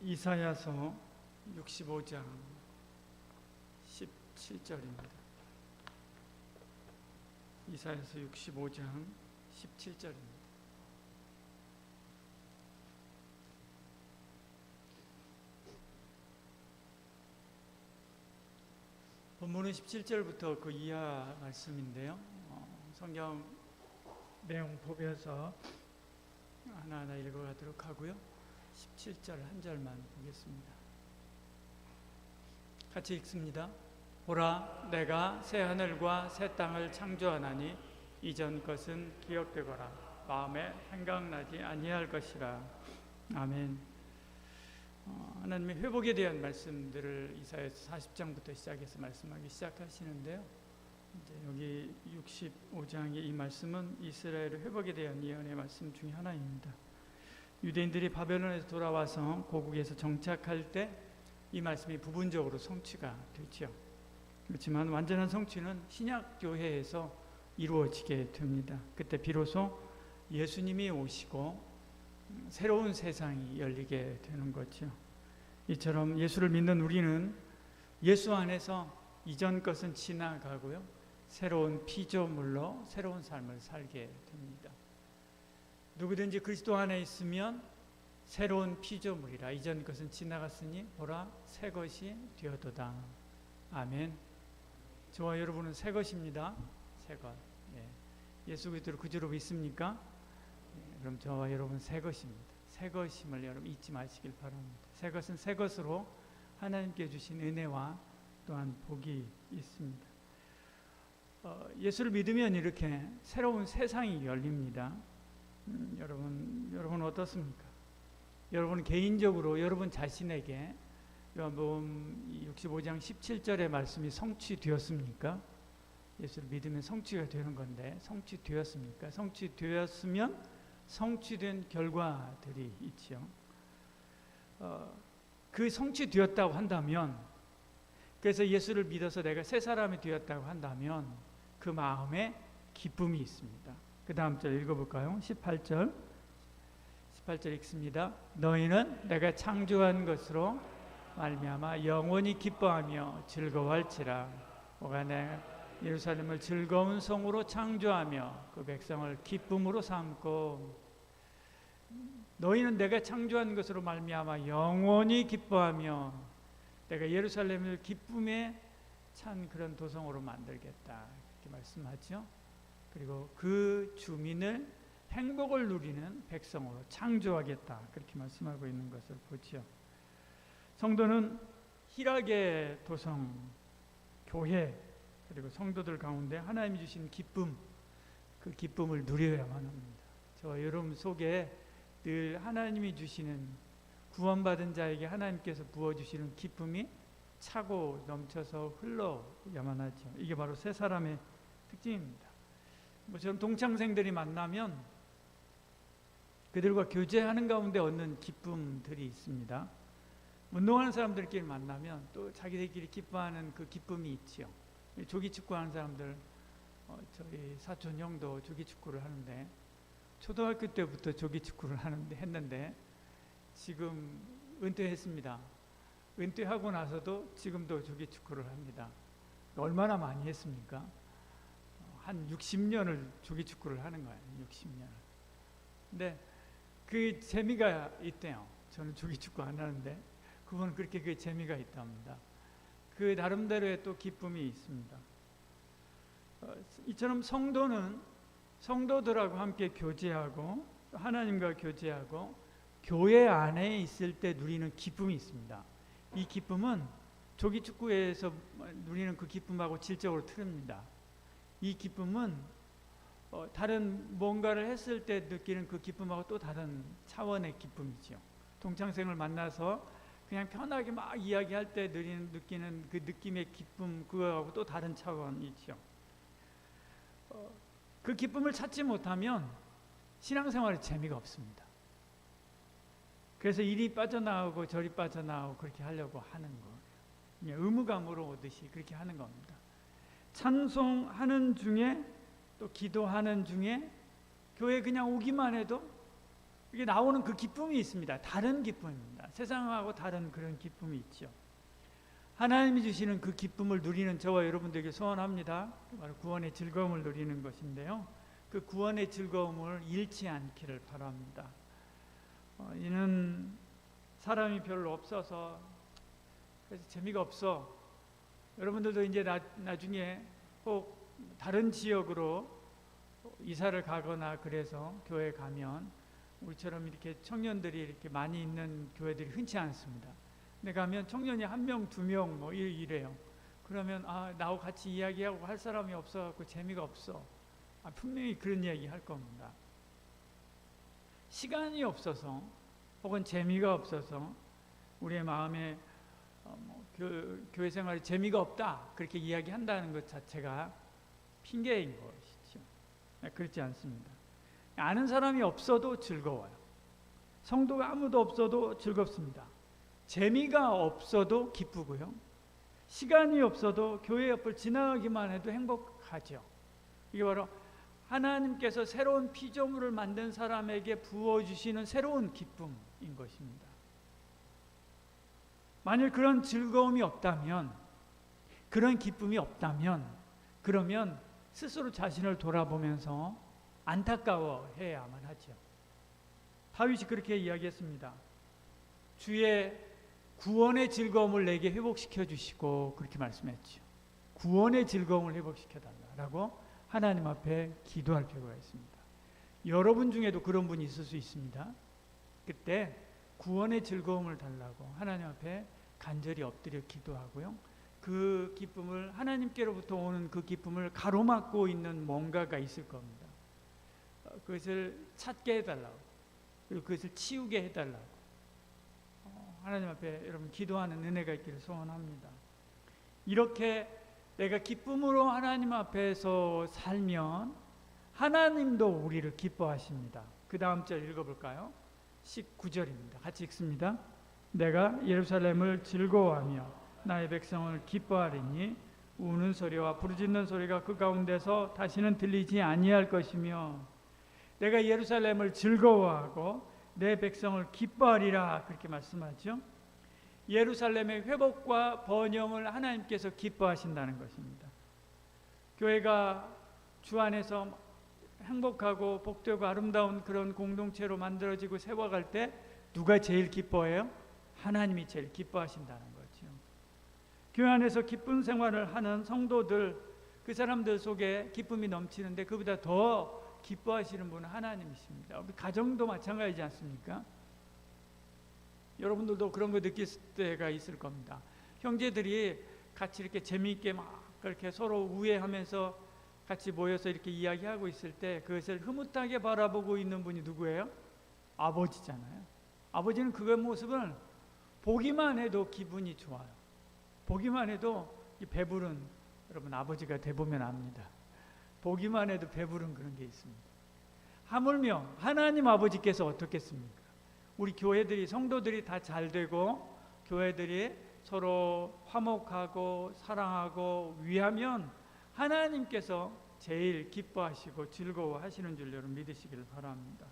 이사야서 65장 17절입니다. 이사야서 65장 17절입니다. 본문은 17절부터 그 이하 말씀인데요. 성경 내용 보면서 하나하나 읽어가도록 하고요. 17절 한 절만 보겠습니다. 같이 읽습니다. 보라, 내가 새 하늘과 새 땅을 창조하나니 이전 것은 기억되거라. 마음에 생각나지 아니할 것이라. 아멘. 하나님의 회복에 대한 말씀들을 이사야서 40장부터 시작해서 말씀하기 시작하시는데요. 이제 여기 65장의 이 말씀은 이스라엘의 회복에 대한 예언의 말씀 중에 하나입니다. 유대인들이 바벨론에서 돌아와서 고국에서 정착할 때 이 말씀이 부분적으로 성취가 되죠. 그렇지만 완전한 성취는 신약 교회에서 이루어지게 됩니다. 그때 비로소 예수님이 오시고 새로운 세상이 열리게 되는 거죠. 이처럼 예수를 믿는 우리는 예수 안에서 이전 것은 지나가고요, 새로운 피조물로 새로운 삶을 살게 됩니다. 누구든지 그리스도 안에 있으면 새로운 피조물이라. 이전 것은 지나갔으니 보라, 새 것이 되었도다. 아멘. 저와 여러분은 새 것입니다. 새 것. 예수 그리스도를 구주로 믿습니까? 그럼 저와 여러분 새 것입니다. 새 것임을 여러분 잊지 마시길 바랍니다. 새 것은 새 것으로 하나님께 주신 은혜와 또한 복이 있습니다. 예수를 믿으면 이렇게 새로운 세상이 열립니다. 여러분 어떻습니까? 여러분 개인적으로 여러분 자신에게 요한복음 65장 17절의 말씀이 성취되었습니까? 예수를 믿으면 성취가 되는 건데 성취되었습니까? 성취되었으면 성취된 결과들이 있죠. 그 성취되었다고 한다면, 그래서 예수를 믿어서 내가 새 사람이 되었다고 한다면 그 마음에 기쁨이 있습니다. 그 다음 절 읽어볼까요? 18절 읽습니다. 너희는 내가 창조한 것으로 말미암아 영원히 기뻐하며 즐거워할지라. 오가 내 예루살렘을 즐거운 성으로 창조하며 그 백성을 기쁨으로 삼고. 너희는 내가 창조한 것으로 말미암아 영원히 기뻐하며 내가 예루살렘을 기쁨에 찬 그런 도성으로 만들겠다, 이렇게 말씀하죠. 그리고 그 주민을 행복을 누리는 백성으로 창조하겠다, 그렇게 말씀하고 있는 것을 보죠. 성도는 희락의 도성, 교회, 그리고 성도들 가운데 하나님이 주신 기쁨, 그 기쁨을 누려야만 합니다. 저와 여러분 속에 늘 하나님이 주시는, 구원받은 자에게 하나님께서 부어주시는 기쁨이 차고 넘쳐서 흘러야만 하죠. 이게 바로 새 사람의 특징입니다. 저는 동창생들이 만나면 그들과 교제하는 가운데 얻는 기쁨들이 있습니다. 운동하는 사람들끼리 만나면 또 자기들끼리 기뻐하는 그 기쁨이 있죠. 조기축구하는 사람들, 저희 사촌 형도 조기축구를 하는데 초등학교 때부터 조기축구를 했는데 지금 은퇴했습니다. 은퇴하고 나서도 지금도 조기축구를 합니다. 얼마나 많이 했습니까? 한 60년을 조기축구를 하는 거예요. 60년. 근데 그 재미가 있대요. 저는 조기축구 안 하는데 그분은 그렇게 그 재미가 있답니다. 그 나름대로의 또 기쁨이 있습니다. 이처럼 성도는 성도들하고 함께 교제하고 하나님과 교제하고 교회 안에 있을 때 누리는 기쁨이 있습니다. 이 기쁨은 조기축구에서 누리는 그 기쁨하고 질적으로 틀립니다. 이 기쁨은 다른 뭔가를 했을 때 느끼는 그 기쁨하고 또 다른 차원의 기쁨이죠. 동창생을 만나서 그냥 편하게 막 이야기할 때 느끼는 그 느낌의 기쁨, 그거하고 또 다른 차원이죠. 그 기쁨을 찾지 못하면 신앙생활에 재미가 없습니다. 그래서 이리 빠져나오고 저리 빠져나오고 그렇게 하려고 하는 거예요. 그냥 의무감으로 오듯이 그렇게 하는 겁니다. 찬송하는 중에 또 기도하는 중에 교회 그냥 오기만 해도 이게 나오는 그 기쁨이 있습니다. 다른 기쁨입니다. 세상하고 다른 그런 기쁨이 있죠. 하나님이 주시는 그 기쁨을 누리는 저와 여러분들에게 소원합니다. 바로 구원의 즐거움을 누리는 것인데요. 그 구원의 즐거움을 잃지 않기를 바랍니다. 이는 사람이 별로 없어서 그래서 재미가 없어. 여러분들도 이제 나중에 꼭 다른 지역으로 이사를 가거나 그래서 교회 가면 우리처럼 이렇게 청년들이 이렇게 많이 있는 교회들이 흔치 않습니다. 근데 가면 청년이 1명, 2명 뭐 이래요. 그러면 나하고 같이 이야기하고 할 사람이 없어갖고 재미가 없어. 분명히 그런 이야기 할 겁니다. 시간이 없어서 혹은 재미가 없어서 우리의 마음에 교회 생활에 재미가 없다 그렇게 이야기한다는 것 자체가 핑계인 것이죠. 그렇지 않습니다. 아는 사람이 없어도 즐거워요. 성도가 아무도 없어도 즐겁습니다. 재미가 없어도 기쁘고요. 시간이 없어도 교회 옆을 지나가기만 해도 행복하죠. 이게 바로 하나님께서 새로운 피조물을 만든 사람에게 부어주시는 새로운 기쁨인 것입니다. 만일 그런 즐거움이 없다면, 그런 기쁨이 없다면, 그러면 스스로 자신을 돌아보면서 안타까워해야만 하죠. 다윗이 그렇게 이야기했습니다. 주의 구원의 즐거움을 내게 회복시켜 주시고 그렇게 말씀했죠. 구원의 즐거움을 회복시켜 달라고 하나님 앞에 기도할 필요가 있습니다. 여러분 중에도 그런 분이 있을 수 있습니다. 그때 구원의 즐거움을 달라고 하나님 앞에 간절히 엎드려 기도하고요. 그 기쁨을 하나님께로부터 오는 그 기쁨을 가로막고 있는 뭔가가 있을 겁니다. 그것을 찾게 해달라고, 그리고 그것을 치우게 해달라고 하나님 앞에 여러분 기도하는 은혜가 있기를 소원합니다. 이렇게 내가 기쁨으로 하나님 앞에서 살면 하나님도 우리를 기뻐하십니다. 그 다음 절 읽어볼까요? 19절입니다. 같이 읽습니다. 내가 예루살렘을 즐거워하며 나의 백성을 기뻐하리니 우는 소리와 부르짖는 소리가 그 가운데서 다시는 들리지 아니할 것이며 내가 예루살렘을 즐거워하고 내 백성을 기뻐하리라 그렇게 말씀하죠. 예루살렘의 회복과 번영을 하나님께서 기뻐하신다는 것입니다. 교회가 주 안에서 행복하고 복되고 아름다운 그런 공동체로 만들어지고 세워갈 때 누가 제일 기뻐해요? 하나님이 제일 기뻐하신다는 거죠. 교회 안에서 기쁜 생활을 하는 성도들, 그 사람들 속에 기쁨이 넘치는데 그보다 더 기뻐하시는 분은 하나님이십니다. 우리 가정도 마찬가지지 않습니까? 여러분들도 그런 거 느낄 때가 있을 겁니다. 형제들이 같이 이렇게 재미있게 막 그렇게 서로 우애하면서 같이 모여서 이렇게 이야기하고 있을 때 그것을 흐뭇하게 바라보고 있는 분이 누구예요? 아버지잖아요. 아버지는 그 모습을 보기만 해도 기분이 좋아요. 보기만 해도 배부른, 여러분 아버지가 돼보면 압니다. 보기만 해도 배부른 그런 게 있습니다. 하물며 하나님 아버지께서 어떻겠습니까? 우리 교회들이, 성도들이 다 잘 되고 교회들이 서로 화목하고 사랑하고 위하면 하나님께서 제일 기뻐하시고 즐거워하시는 줄 여러분 믿으시기를 바랍니다.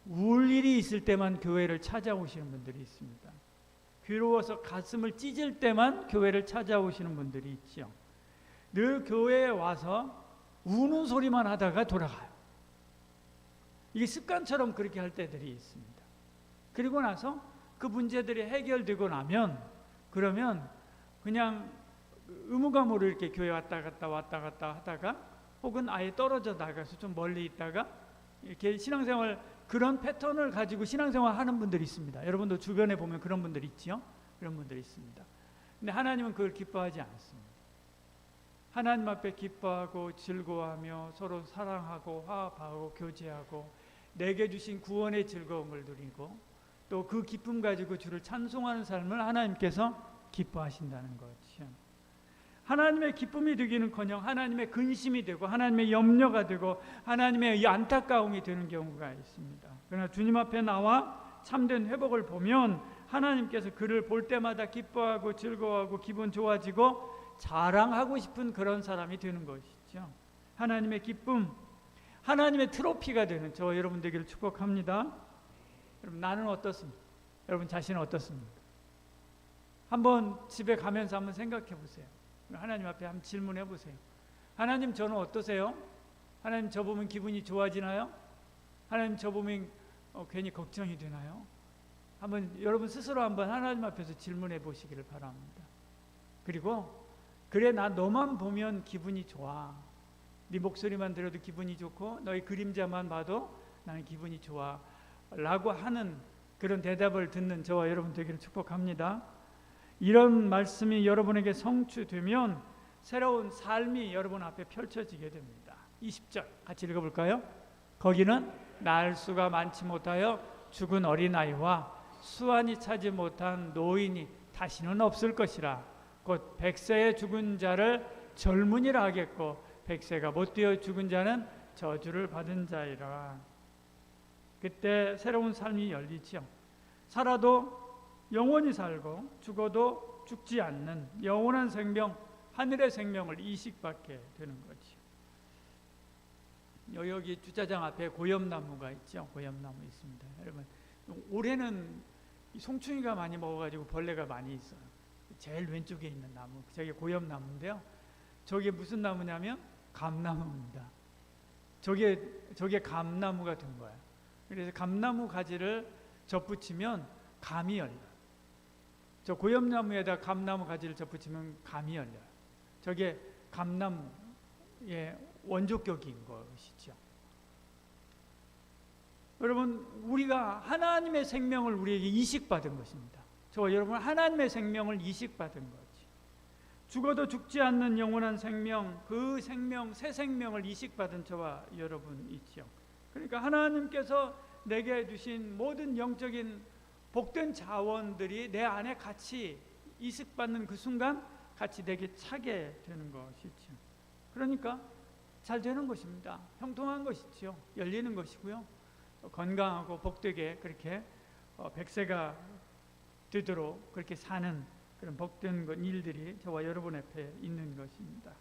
울 일이 있을 때만 교회를 찾아오시는 분들이 있습니다. 괴로워서 가슴을 찢을 때만 교회를 찾아오시는 분들이 있죠. 늘 교회에 와서 우는 소리만 하다가 돌아가요. 이게 습관처럼 그렇게 할 때들이 있습니다. 그리고 나서 그 문제들이 해결되고 나면 그러면 그냥 의무감으로 이렇게 교회 왔다 갔다 하다가 혹은 아예 떨어져 나가서 좀 멀리 있다가 이렇게 신앙생활 그런 패턴을 가지고 신앙생활 하는 분들이 있습니다. 여러분도 주변에 보면 그런 분들 있죠? 그런 분들이 있습니다. 근데 하나님은 그걸 기뻐하지 않습니다. 하나님 앞에 기뻐하고 즐거워하며 서로 사랑하고 화합하고 교제하고 내게 주신 구원의 즐거움을 누리고 또 그 기쁨 가지고 주를 찬송하는 삶을 하나님께서 기뻐하신다는 거죠. 하나님의 기쁨이 되기는커녕 하나님의 근심이 되고 하나님의 염려가 되고 하나님의 안타까움이 되는 경우가 있습니다. 그러나 주님 앞에 나와 참된 회복을 보면 하나님께서 그를 볼 때마다 기뻐하고 즐거워하고 기분 좋아지고 자랑하고 싶은 그런 사람이 되는 것이죠. 하나님의 기쁨, 하나님의 트로피가 되는 저와 여러분 되기를 축복합니다. 여러분, 나는 어떻습니까? 여러분 자신은 어떻습니까? 한번 집에 가면서 한번 생각해 보세요. 하나님 앞에 한번 질문해 보세요. 하나님, 저는 어떠세요? 하나님, 저 보면 기분이 좋아지나요? 하나님, 저 보면 괜히 걱정이 되나요? 한번 여러분 스스로 한번 하나님 앞에서 질문해 보시기를 바랍니다. 그리고 그래, 나 너만 보면 기분이 좋아. 네 목소리만 들어도 기분이 좋고 너의 그림자만 봐도 나는 기분이 좋아 라고 하는 그런 대답을 듣는 저와 여러분 되기를 축복합니다. 이런 말씀이 여러분에게 성취되면 새로운 삶이 여러분 앞에 펼쳐지게 됩니다. 20절 같이 읽어볼까요? 거기는 낳을 수가 많지 못하여 죽은 어린아이와 수완이 차지 못한 노인이 다시는 없을 것이라. 곧 100세에 죽은 자를 젊은이라 하겠고 100세가 못되어 죽은 자는 저주를 받은 자이라. 그때 새로운 삶이 열리지요. 살아도 영원히 살고 죽어도 죽지 않는 영원한 생명, 하늘의 생명을 이식받게 되는 거죠. 여기 주차장 앞에 고염나무가 있죠. 고염나무 있습니다. 여러분, 올해는 송충이가 많이 먹어가지고 벌레가 많이 있어요. 제일 왼쪽에 있는 나무, 저게 고염나무인데요. 저게 무슨 나무냐면 감나무입니다. 저게 감나무가 된 거예요. 그래서 감나무 가지를 접붙이면 감이 열려요. 저 고염나무에다 감나무 가지를 접붙이면 감이 열려요. 저게 감나무의 원조격인 것이죠. 여러분, 우리가 하나님의 생명을 우리에게 이식받은 것입니다. 저와 여러분은 하나님의 생명을 이식받은 거지. 죽어도 죽지 않는 영원한 생명, 그 생명, 새 생명을 이식받은 저와 여러분 있죠. 그러니까 하나님께서 내게 주신 모든 영적인 복된 자원들이 내 안에 같이 이식받는 그 순간 같이 내게 차게 되는 것이죠. 그러니까 잘 되는 것입니다. 형통한 것이죠. 열리는 것이고요. 건강하고 복되게 그렇게 100세가 되도록 그렇게 사는 그런 복된 일들이 저와 여러분 앞에 있는 것입니다.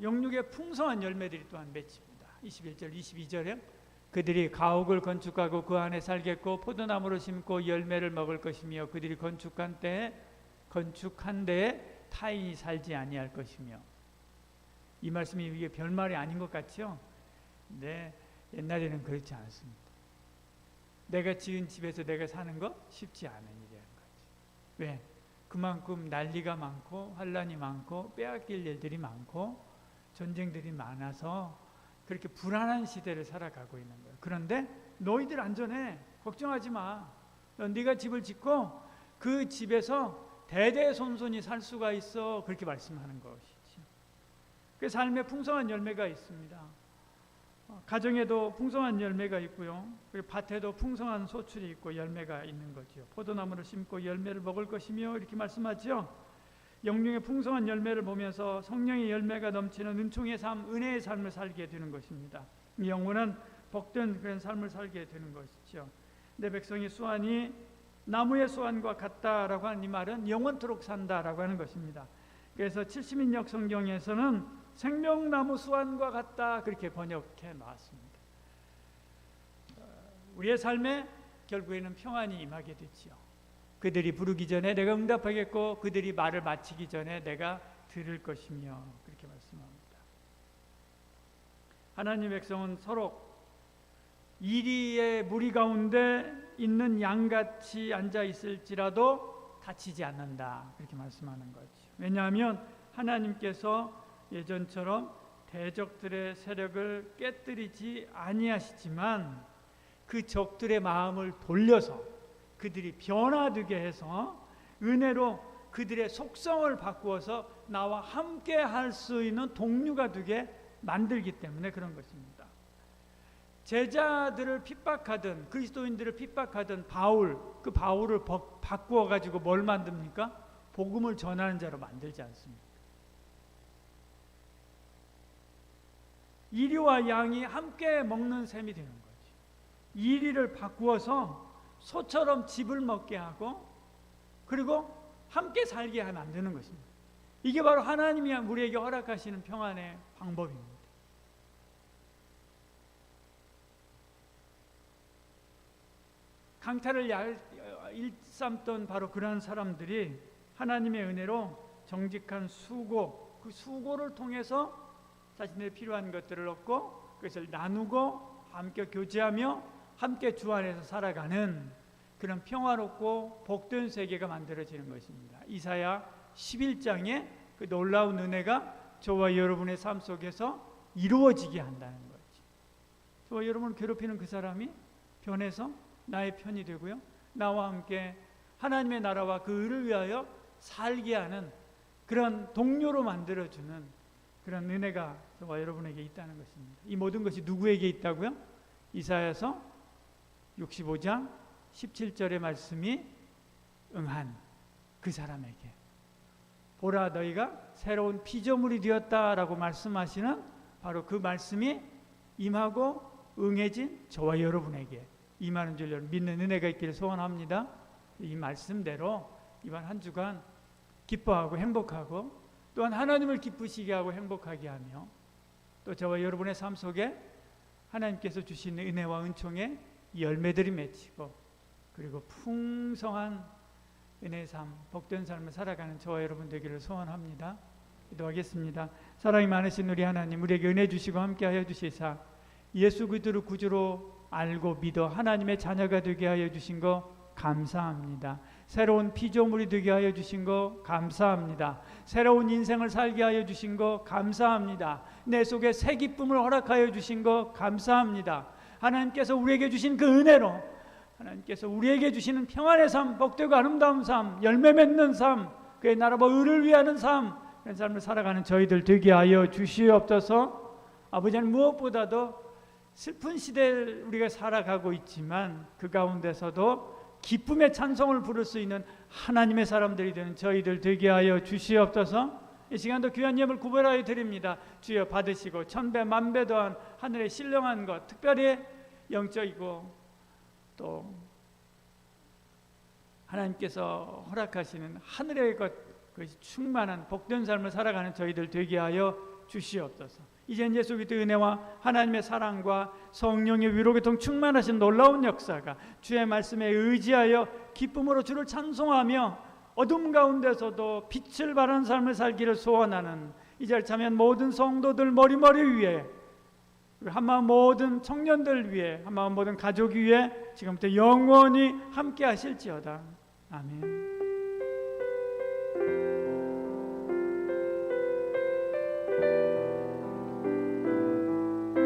영육의 풍성한 열매들이 또한 맺힙니다. 21절, 22절에 그들이 가옥을 건축하고 그 안에 살겠고 포도나무를 심고 열매를 먹을 것이며 그들이 건축한 데에 타인이 살지 아니할 것이며. 이 말씀이 이게 별말이 아닌 것 같죠? 네, 옛날에는 그렇지 않습니다. 내가 지은 집에서 내가 사는 거 쉽지 않은 일이라는 거지. 왜? 그만큼 난리가 많고 환란이 많고 빼앗길 일들이 많고 전쟁들이 많아서 그렇게 불안한 시대를 살아가고 있는 거예요. 그런데 너희들 안전해. 걱정하지 마. 네가 집을 짓고 그 집에서 대대손손이 살 수가 있어. 그렇게 말씀하는 것이죠. 그 삶에 풍성한 열매가 있습니다. 가정에도 풍성한 열매가 있고요. 그리고 밭에도 풍성한 소출이 있고 열매가 있는 거죠. 포도나무를 심고 열매를 먹을 것이며 이렇게 말씀하죠. 영육의 풍성한 열매를 보면서 성령의 열매가 넘치는 은총의 삶, 은혜의 삶을 살게 되는 것입니다. 영원한 복된 그런 삶을 살게 되는 것이죠. 내 백성의 수완이 나무의 수완과 같다라고 하는 이 말은 영원토록 산다라고 하는 것입니다. 그래서 70인역 성경에서는 생명나무 수완과 같다 그렇게 번역해 놨습니다. 우리의 삶에 결국에는 평안이 임하게 되지요. 그들이 부르기 전에 내가 응답하겠고 그들이 말을 마치기 전에 내가 들을 것이며 그렇게 말씀합니다. 하나님의 백성은 서로 이리의 무리 가운데 있는 양같이 앉아 있을지라도 다치지 않는다 그렇게 말씀하는 거죠. 왜냐하면 하나님께서 예전처럼 대적들의 세력을 깨뜨리지 아니하시지만 그 적들의 마음을 돌려서 그들이 변화되게 해서 은혜로 그들의 속성을 바꾸어서 나와 함께 할 수 있는 동료가 되게 만들기 때문에 그런 것입니다. 제자들을 핍박하던 그리스도인들을 핍박하던 바울, 그 바울을 바꾸어 가지고 뭘 만듭니까? 복음을 전하는 자로 만들지 않습니다. 이리와 양이 함께 먹는 셈이 되는 거지. 이리를 바꾸어서 소처럼 집을 먹게 하고 그리고 함께 살게 만드는 것입니다. 이게 바로 하나님이 우리에게 허락하시는 평안의 방법입니다. 강탈을 일삼던 바로 그러한 사람들이 하나님의 은혜로 정직한 수고, 그 수고를 통해서 자신의 필요한 것들을 얻고 그것을 나누고 함께 교제하며 함께 주 안에서 살아가는 그런 평화롭고 복된 세계가 만들어지는 것입니다. 이사야 11장에 그 놀라운 은혜가 저와 여러분의 삶 속에서 이루어지게 한다는 거죠. 저와 여러분을 괴롭히는 그 사람이 변해서 나의 편이 되고요, 나와 함께 하나님의 나라와 그 의를 위하여 살게 하는 그런 동료로 만들어주는 그런 은혜가 저와 여러분에게 있다는 것입니다. 이 모든 것이 누구에게 있다고요? 이사야서 65장 17절의 말씀이 응한 그 사람에게, 보라 너희가 새로운 피조물이 되었다라고 말씀하시는 바로 그 말씀이 임하고 응해진 저와 여러분에게 임하는 줄 믿는 은혜가 있기를 소원합니다. 이 말씀대로 이번 한 주간 기뻐하고 행복하고 또한 하나님을 기쁘시게 하고 행복하게 하며 또 저와 여러분의 삶 속에 하나님께서 주시는 은혜와 은총의 열매들이 맺히고 그리고 풍성한 은혜의 삶, 복된 삶을 살아가는 저와 여러분 되기를 소원합니다. 기도하겠습니다. 사랑이 많으신 우리 하나님, 우리에게 은혜 주시고 함께하여 주시사 예수 그리스도를 구주로 알고 믿어 하나님의 자녀가 되게 하여 주신 거 감사합니다. 새로운 피조물이 되게 하여 주신 거 감사합니다. 새로운 인생을 살게 하여 주신 거 감사합니다. 내 속에 새 기쁨을 허락하여 주신 거 감사합니다. 하나님께서 우리에게 주신 그 은혜로 하나님께서 우리에게 주시는 평안의 삶, 복되고 아름다운 삶, 열매 맺는 삶, 그의 나라와 의를 위하는 삶, 그런 삶을 살아가는 저희들 되게 하여 주시옵소서. 아버지 하나님, 무엇보다도 슬픈 시대를 우리가 살아가고 있지만 그 가운데서도 기쁨의 찬송을 부를 수 있는 하나님의 사람들이 되는 저희들 되게 하여 주시옵소서. 이 시간도 귀한 예물 구별하여 드립니다. 주여 받으시고 천배 만배 더한 하늘의 신령한 것, 특별히 영적이고 또 하나님께서 허락하시는 하늘의 것, 그것이 충만한 복된 삶을 살아가는 저희들 되게 하여 주시옵소서. 이젠 예수 그리스도의 은혜와 하나님의 사랑과 성령의 위로교통 충만하신 놀라운 역사가 주의 말씀에 의지하여 기쁨으로 주를 찬송하며 어둠 가운데서도 빛을 발하는 삶을 살기를 소원하는 이 자리에 참여한 모든 성도들 머리머리 위에, 한마음 모든 청년들 위에, 한마음 모든 가족 위에 지금부터 영원히 함께 하실지어다. 아멘.